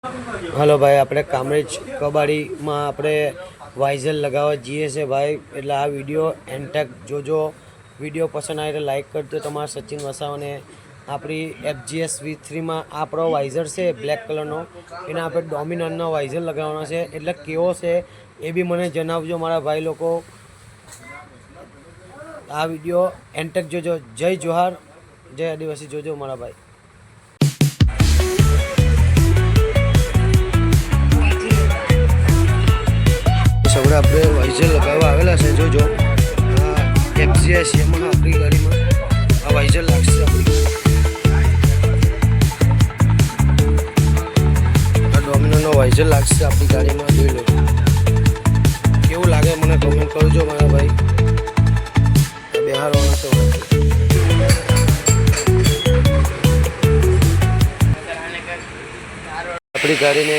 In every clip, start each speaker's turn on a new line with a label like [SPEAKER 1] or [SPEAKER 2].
[SPEAKER 1] Hello ભાઈ, આપણે કામરેજ કબાડીમાં આપણે વાઇઝર લગાવવા જઈએ છીએ ભાઈ. એટલે આ વિડીયો એન્ડ તક જોજો. વિડીયો પસંદ આવે તો લાઈક કરજો. તમારા સચિન વસાવાને આપણી FGS V3માં આપણો વાઇઝર છે બ્લેક કલરનો, એને આપણે ડોમિનરનો વાઇઝર લગાવવાનો છે. એટલે કેવો છે એ બી મને જણાવજો મારા ભાઈ લોકો. આ વિડીયો એન્ડ તક જોજો. જય જોહાર, જય આદિવાસી. જોજો મારા ભાઈ. સૌરે આપણે વાઇઝર લગાવવા આવેલા છે. જોજો FGS એમાં આપણી ગાડીમાં આ વાઇઝર લાગશે. આપણી આ ડોમિનરનો વાઇઝર લાગશે આપણી ગાડીમાં. જોઈ લો કેવું લાગે મને કમેન્ટ કરજો મારા ભાઈ. બિહારવાળા છે આપણી ગાડીને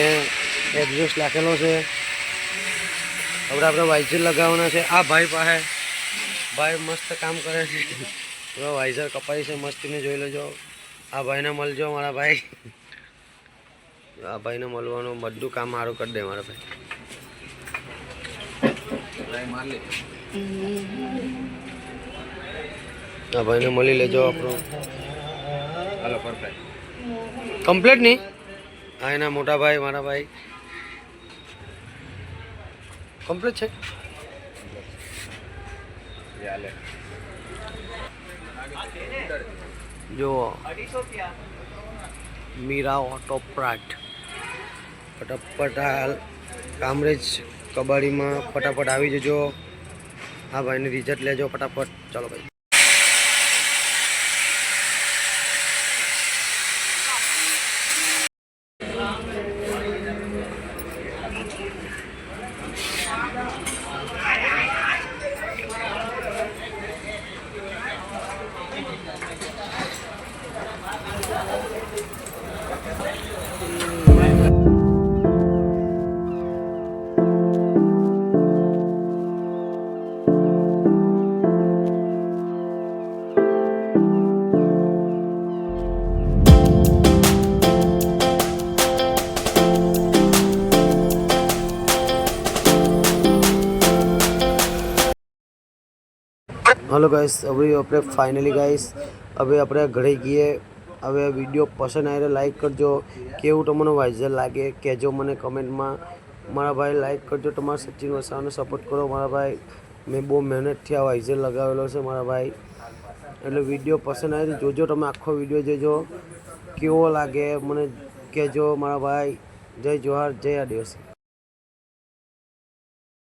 [SPEAKER 1] એક્ઝોસ્ટ લાખેલો છે. હવે આપણે વાઇઝર લગાવવાના છે. આ ભાઈ પાસે ભાઈ મસ્ત કામ કરે છે. વાઇઝર કપાઈ છે મસ્તીને જોઈ લેજો. આ ભાઈને મળજો મારા ભાઈ. આ ભાઈને મળવાનું બધું કામ સારું કરી દે મારા ભાઈ. આ ભાઈને મળી લેજો આપણું. હાલો પરફેક્ટ કમ્પ્લીટ નહીં. હા એના મોટા ભાઈ મારા ભાઈ કમ્પ્લીટ છે. જો મીરા ઓટો પ્રાટ ફટાફટ કામરેજ કબાડીમાં ફટાફટ આવી જજો. હા ભાઈને રિઝલ્ટ લેજો ફટાફટ. ચાલો ભાઈ. હલો ગાઈસ, હવે આપણે ફાઇનલી ગાઈસ હવે આપણે ઘરે ગઈએ. હવે વિડીયો પસંદ આવે તો લાઈક કરજો. કેવું તમને વાઇઝર લાગે કહેજો મને કમેન્ટમાં મારા ભાઈ. લાઈક કરજો. તમારા સચિન વસાવાને સપોર્ટ કરો મારા ભાઈ. મેં બહુ મહેનતથી આ વાઇઝર લગાવેલો છે મારા ભાઈ. એટલે વિડીયો પસંદ આવે તો જોજો. તમે આખો વિડીયો જોજો. કેવો લાગે મને કહેજો મારા ભાઈ. જય જોહાર, જય આદિવાસી.